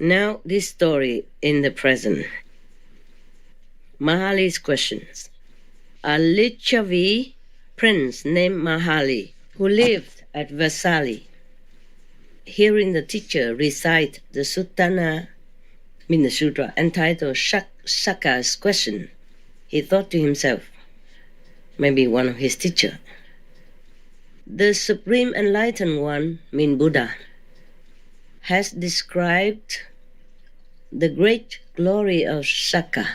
Now, this story in the present. Mahali's questions. A Lichavi prince named Mahali, who lived at Versailles, hearing the teacher recite the Sutra entitled Shaka's question, he thought to himself, maybe one of his teachers, the Supreme Enlightened One, mean Buddha, has described the great glory of Shaka.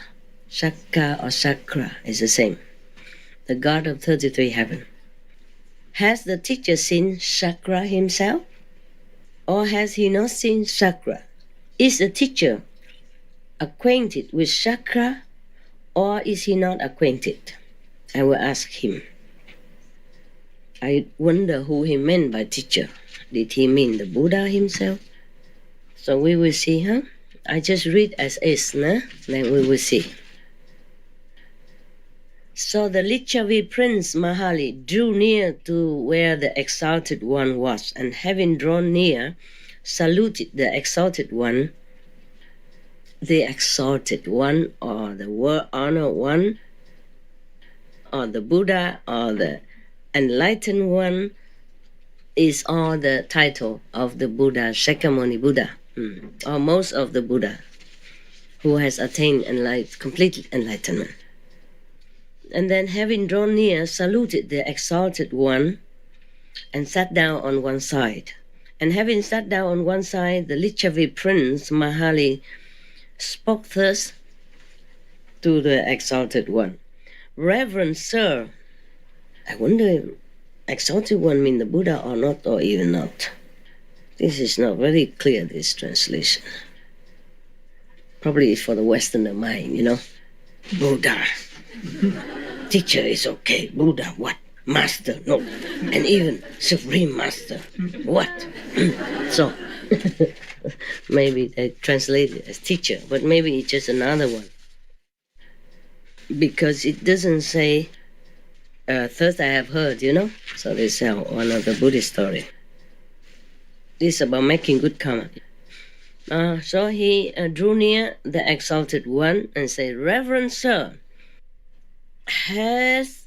Shaka or Chakra is the same, the god of 33 heaven. Has the teacher seen Chakra himself? Or has he not seen Chakra? Is the teacher acquainted with Chakra, or is he not acquainted? I will ask him. I wonder who he meant by teacher. Did he mean the Buddha himself? So we will see, huh? I just read as is, nah? Then we will see. So the Lichavi prince Mahali drew near to where the exalted one was, and having drawn near, saluted the exalted one or the honored one, or the Buddha, or the enlightened one, is all the title of the Buddha, Shakyamuni Buddha, or most of the Buddha who has attained complete enlightenment. And then having drawn near, saluted the exalted one and sat down on one side. And having sat down on one side, the Lichavi prince Mahali spoke thus to the exalted one. Reverend sir, I wonder if exalted one mean the Buddha or not, or even not. This is not very clear, this translation. Probably it's for the Westerner mind, Buddha. Teacher is okay. Buddha, what? Master, no. And even Supreme Master, what? So, maybe they translate it as teacher, but maybe it's just another one. Because it doesn't say, first I have heard, So this is one of the Buddhist story. This is about making good karma. So he drew near the exalted one and said, Reverend sir, has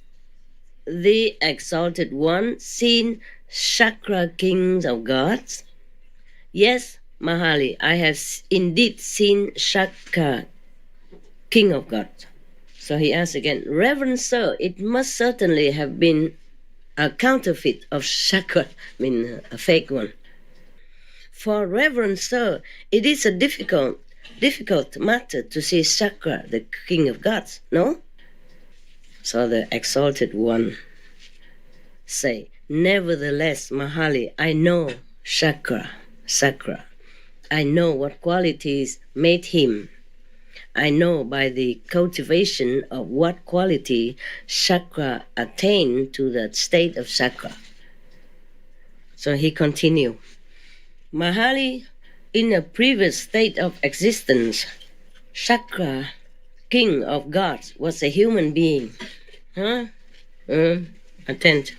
the exalted one seen Chakra kings of gods? Yes, Mahali, I have indeed seen Chakra king of gods. So he asked again, Reverend sir, it must certainly have been a counterfeit of Chakra, a fake one. For Reverend sir, it is a difficult matter to see Chakra, the king of gods, no? So the exalted one say, nevertheless, Mahali, I know Chakra. I know what qualities made him. I know by the cultivation of what quality Chakra attained to the state of Chakra. So he continued, Mahali, in a previous state of existence, Chakra, king of gods, was a human being. Attention.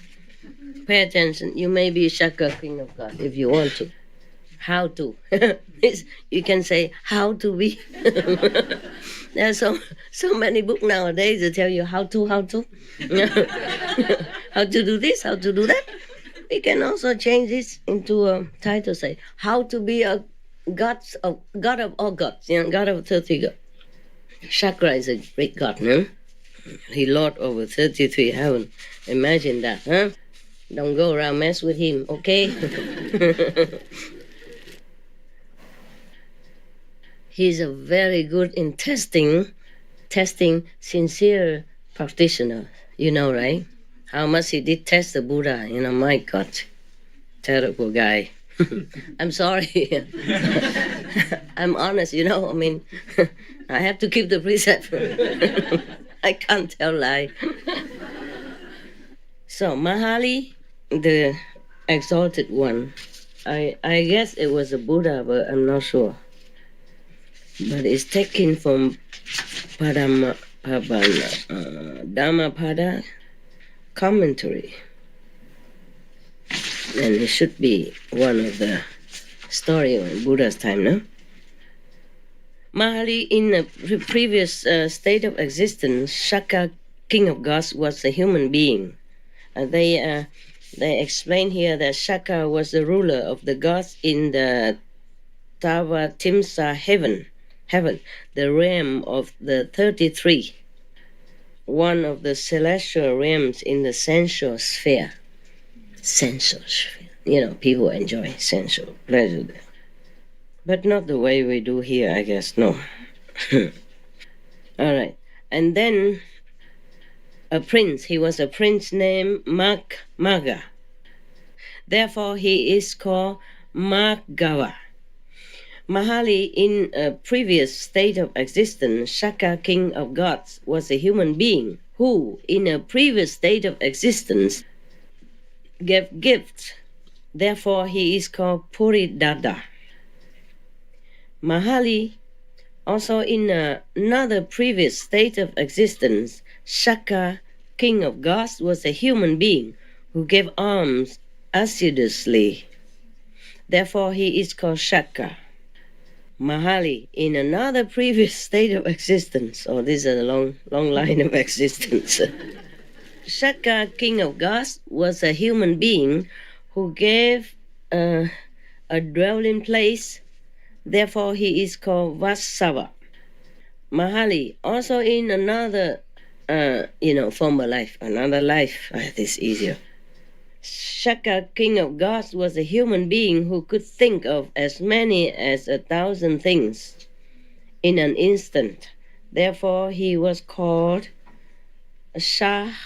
Pay attention. You may be Chakra, king of God, if you want to. How to? You can say, how to be. There are so many books nowadays that tell you how to. How to do this, how to do that. We can also change this into a title, say, how to be a God of all gods, God of 30 gods. Chakra is a great God, no? He lord over 33 heaven. Imagine that, huh? Don't go around mess with him, okay? He's a very good in testing sincere practitioner. You know, right? How much he did test the Buddha. My God, terrible guy. I'm sorry. I'm honest, I have to keep the precept. I can't tell lie. So Mahali, the exalted one, I guess it was a Buddha, but I'm not sure. But it's taken from Dhammapada commentary. And it should be one of the story in Buddha's time, no? Mahali, in a previous state of existence, Shaka, king of gods, was a human being. They explain here that Shaka was the ruler of the gods in the Tavatimsa heaven, the realm of the 33, one of the celestial realms in the sensual sphere. Sensual sphere. You know, people enjoy sensual pleasure there. But not the way we do here, I guess, no. All right. And then he was a prince named Magha. Therefore, he is called Magha. Mahali, in a previous state of existence, Shaka, king of gods, was a human being who, in a previous state of existence, gave gifts. Therefore, he is called Puridada. Mahali, also in another previous state of existence, Shaka, king of gods, was a human being who gave alms assiduously. Therefore, he is called Shaka. Mahali, in another previous state of existence, this is a long line of existence. Shaka, king of gods, was a human being who gave a dwelling place. Therefore, he is called Vasava. Mahali, also in another, former life, another life. This is easier. Shaka, king of gods, was a human being who could think of as many as 1,000 things in an instant. Therefore, he was called Shahasaka.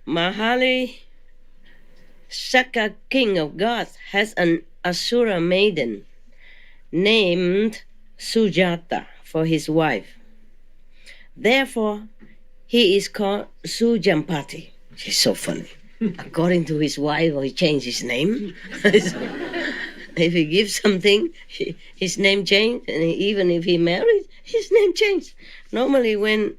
Mahali, Shaka, king of gods, has an Asura maiden named Sujata for his wife. Therefore, he is called Sujampati. He's so funny. According to his wife, he changed his name. If he gives something, his name changed, and even if he married, his name changed. Normally, when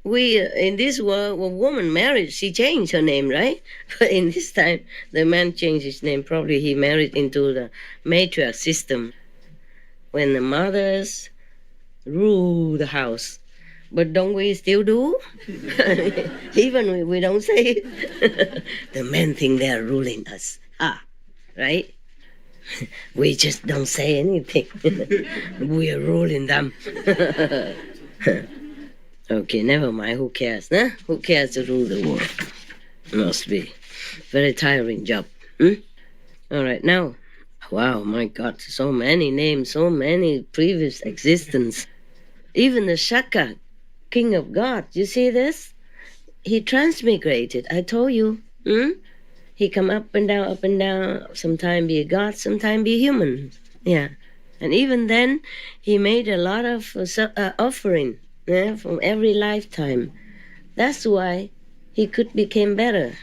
we in this world, when a woman married, she changed her name, right? But in this time, the man changed his name. Probably he married into the matriarch system, when the mothers rule the house. But don't we still do? Even we don't say it. The men think they are ruling us. Right? We just don't say anything. We are ruling them. Okay, never mind. Who cares? Huh? Who cares to rule the world? Must be very tiring job. All right, now. Wow, my God, so many names, so many previous existence. Even the Shaka, king of God, you see this? He transmigrated, I told you. He come up and down, sometime be a god, sometime be human. Yeah. And even then, he made a lot of offering from every lifetime. That's why he could become better.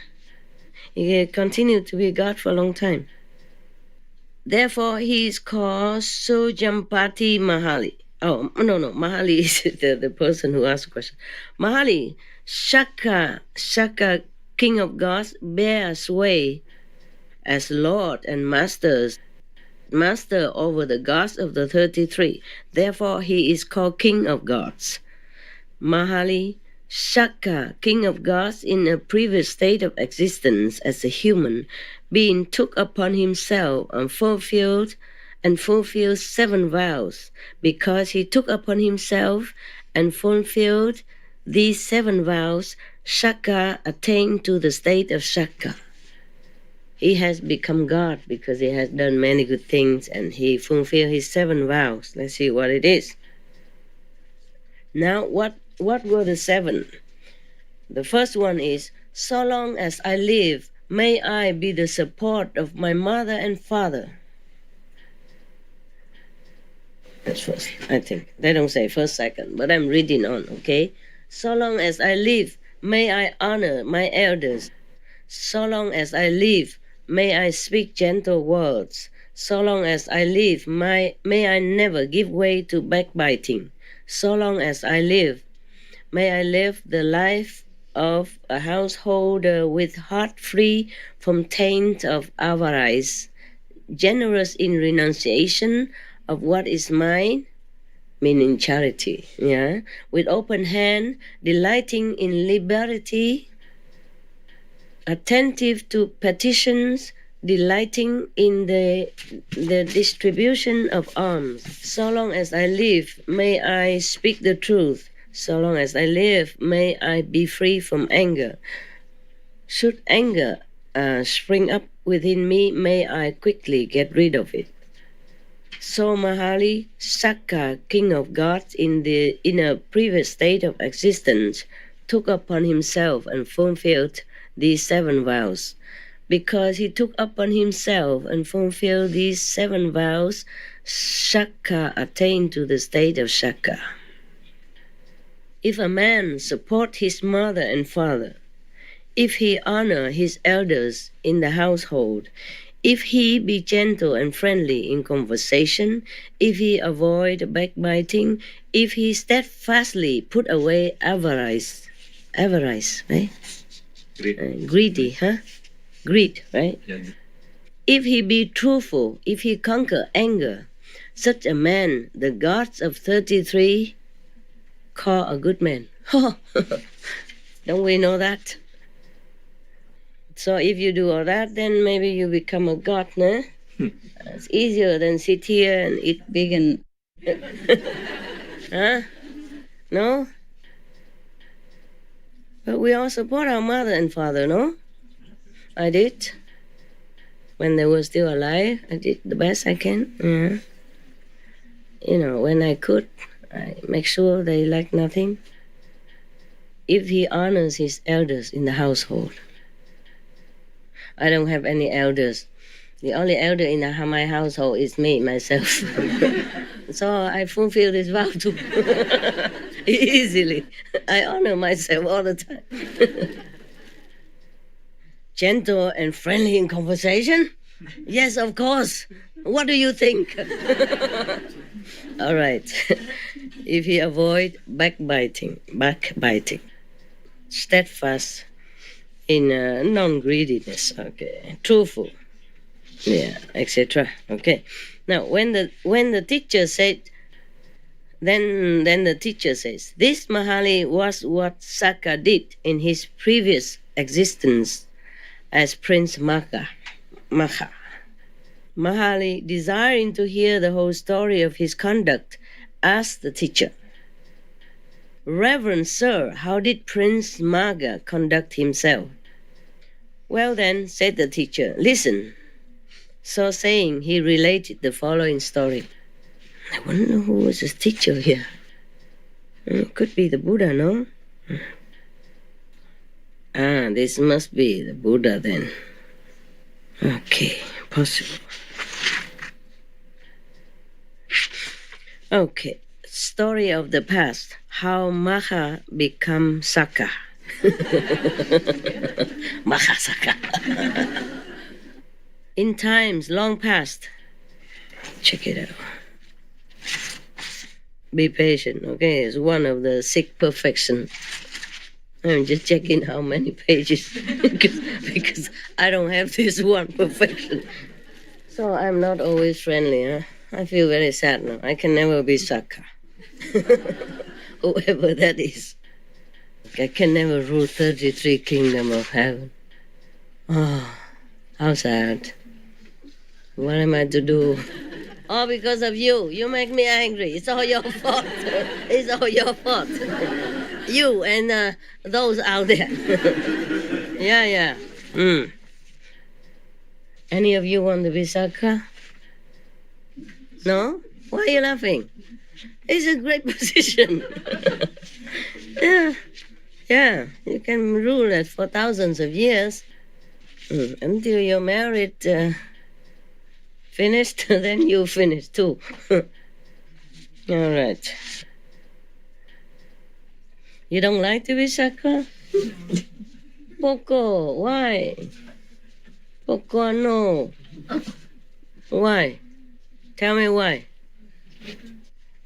He continued to be a god for a long time. Therefore, he is called Sujampati Mahali. Oh, no, Mahali is the person who asked the question. Mahali, Shaka, king of gods, bear sway as lord and master over the gods of the 33. Therefore, he is called king of gods. Mahali, Shaka, king of gods, in a previous state of existence as a human being, took upon himself and fulfilled 7 vows. Because he took upon himself and fulfilled these 7 vows, Shaka attained to the state of Shaka. He has become God because he has done many good things and he fulfilled his 7 vows. Let's see what it is. Now, what were the 7? The first one is, so long as I live, may I be the support of my mother and father. That's first, I think. They don't say first, second, but I'm reading on, okay? So long as I live, may I honor my elders. So long as I live, may I speak gentle words. So long as I live, may I never give way to backbiting. So long as I live, may I live the life of a householder with heart free from taint of avarice, generous in renunciation of what is mine, meaning charity, yeah, with open hand, delighting in liberty, attentive to petitions, delighting in the distribution of alms. So long as I live, may I speak the truth. So long as I live, may I be free from anger. Should anger spring up within me, may I quickly get rid of it. So Mahali, Sakka, king of gods in a previous state of existence, took upon himself and fulfilled these 7 vows. Because he took upon himself and fulfilled these 7 vows, Shaka attained to the state of Shaka. If a man support his mother and father, if he honor his elders in the household, if he be gentle and friendly in conversation, if he avoid backbiting, if he steadfastly put away avarice, right? Greedy, huh? Greed, right? Yeah. If he be truthful, if he conquer anger, such a man the gods of 33 call a good man. Don't we know that? So if you do all that, then maybe you become a god, no? It's easier than sit here and eat vegan. Huh? No? But we all support our mother and father, no? I did. When they were still alive, I did the best I can. Yeah. You know, when I could, I make sure they lack nothing. If he honors his elders in the household. I don't have any elders. The only elder in my household is me, myself. So I fulfill this vow too. Easily. I honor myself all the time. Gentle and friendly in conversation? Yes, of course. What do you think? All right. If he avoid backbiting, steadfast in non-greediness, okay, truthful, yeah, etc. Okay. Now, when the teacher said, then the teacher says, this Mahali was what Sakka did in his previous existence as Prince Magha. Mahali, desiring to hear the whole story of his conduct, asked the teacher, Reverend Sir, how did Prince Magha conduct himself? Well then, said the teacher, listen. So saying, he related the following story. I wonder who was his teacher here. It could be the Buddha, no? This must be the Buddha then. Okay, possible. Okay, story of the past. How Magha become Sakka. Magha Sakka. In times long past. Check it out. Be patient, okay? It's one of the 6 perfection. I'm just checking how many pages because I don't have this one perfection. So I'm not always friendly, huh? I feel very sad now. I can never be Sakka. Whoever that is. I can never rule 33 kingdom of heaven. Oh, how sad. What am I to do? All because of you. You make me angry. It's all your fault. It's all your fault. You and those out there. Yeah. Any of you want to be Sakka? No? Why are you laughing? It's a great position. Yeah. You can rule it for thousands of years. Until you're married, finished, then you finish too. All right. You don't like to be Sakka? Poco, why? Poco, no. Why? Tell me why.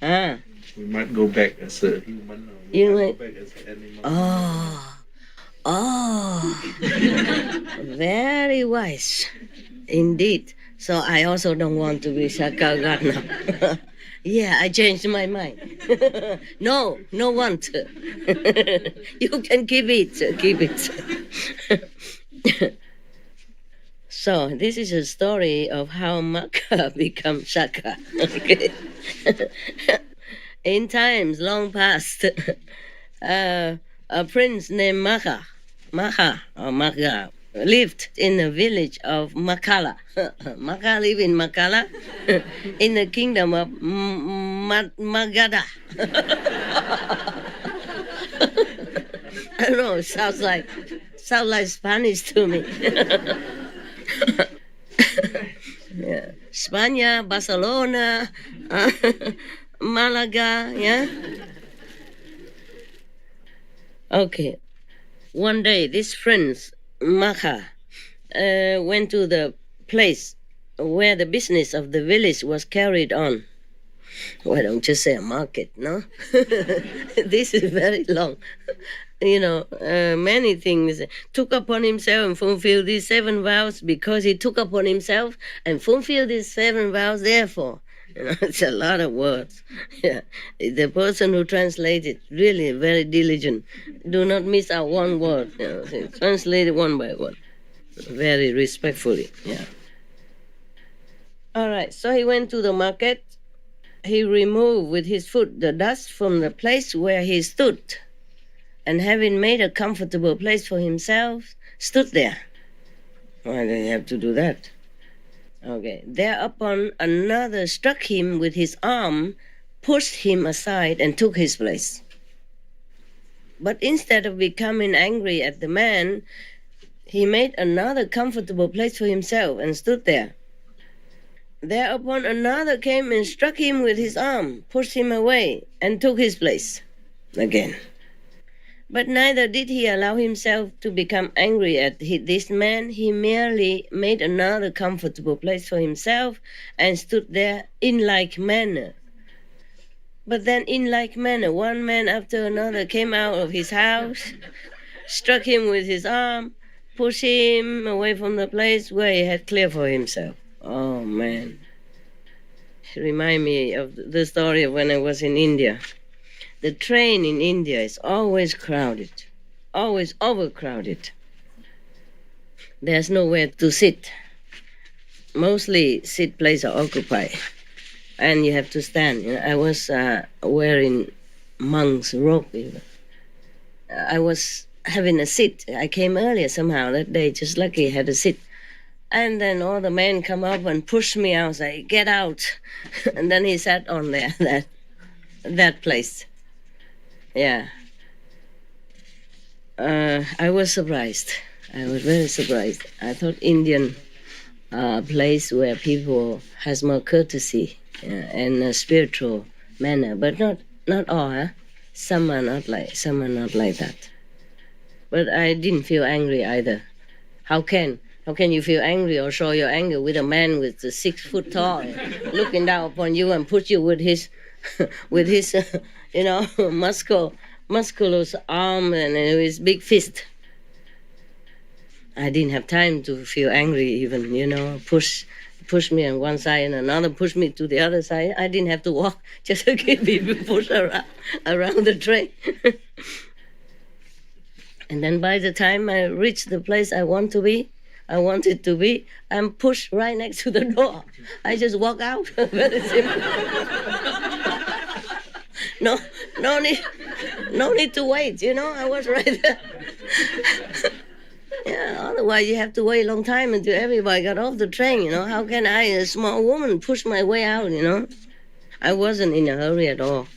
We might go back as a human. You might go back as an animal. Oh. Very wise. Indeed. So I also don't want to be Shaka God now. Yeah, I changed my mind. No, no want. You can keep it, keep it. So this is a story of how Magha become Shaka. Okay. In times long past, a prince named Magha or Magha, lived in the village of Makala. Magha lived in Makala, in the kingdom of Magadha. I don't know. Sounds like Spanish to me. Yeah. Spania, Barcelona, Malaga. Yeah. Okay. One day, this prince Magha went to the place where the business of the village was carried on. Why don't you say a market, no? This is very long. Many things. Took upon himself and fulfilled these 7 vows because he took upon himself and fulfilled these 7 vows, therefore. It's a lot of words. Yeah. The person who translated, really very diligent. Do not miss out one word. Translate it one by one. Very respectfully. Yeah. All right. So he went to the market. He removed with his foot the dust from the place where he stood, and having made a comfortable place for himself, stood there. Why did he have to do that? Okay. Thereupon another struck him with his arm, pushed him aside, and took his place. But instead of becoming angry at the man, he made another comfortable place for himself and stood there. Thereupon another came and struck him with his arm, pushed him away, and took his place again. But neither did he allow himself to become angry at this man. He merely made another comfortable place for himself and stood there in like manner. But then in like manner, one man after another came out of his house, struck him with his arm, pushed him away from the place where he had cleared for himself. Oh, man. It reminds me of the story of when I was in India. The train in India is always crowded, always overcrowded. There's nowhere to sit. Mostly seat places are occupied, and you have to stand. I was wearing monk's robe. I was having a seat. I came earlier somehow that day, just lucky had a seat. And then all the men come up and push me out, say, "Get out." And then he sat on there, that place. Yeah. I was surprised. I was very surprised. I thought Indian place where people has more courtesy and a spiritual manner, but not all. Huh? Some are not like that. But I didn't feel angry either. How can you feel angry or show your anger with a man with 6 foot tall looking down upon you and put you with his musculous arm and his big fist? I didn't have time to feel angry even, push me on one side and another push me to the other side. I didn't have to walk, just to keep people pushed around the train. And then by the time I reached the place I wanted to be, I'm pushed right next to the door. I just walk out. Very simple. No need to wait, I was right there. Yeah, otherwise you have to wait a long time until everybody got off the train, How can I, a small woman, push my way out, I wasn't in a hurry at all.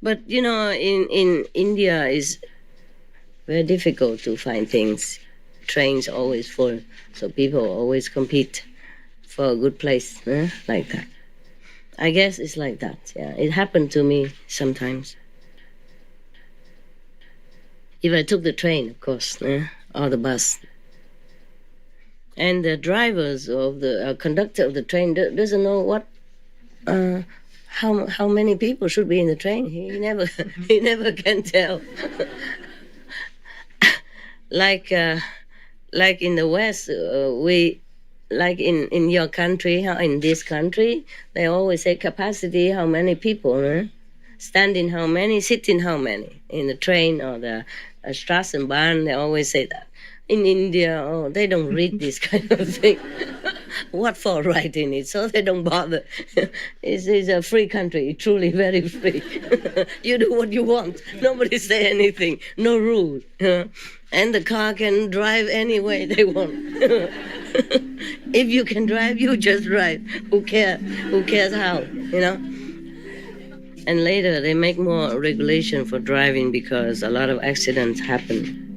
But, in India is very difficult to find things. Trains always full, so people always compete for a good place, like that. I guess it's like that, yeah. It happened to me sometimes. If I took the train, of course, or the bus. And the drivers of the conductor of the train doesn't know what, how many people should be in the train. He never he never can tell. Like in the West, we like in your country, how in this country, they always say capacity, how many people, standing how many, sitting how many, in the train or the Straßenbahn, they always say that. In India, oh, they don't read this kind of thing. What for writing it? So they don't bother. It's a free country, truly very free. You do what you want. Nobody say anything. No rule. And the car can drive any way they want. If you can drive, you just drive. Who cares? Who cares how? And later they make more regulation for driving because a lot of accidents happen.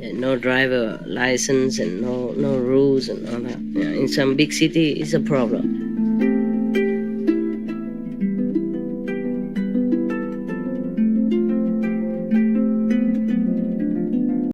No driver license and no rules and all that. In some big city, it's a problem.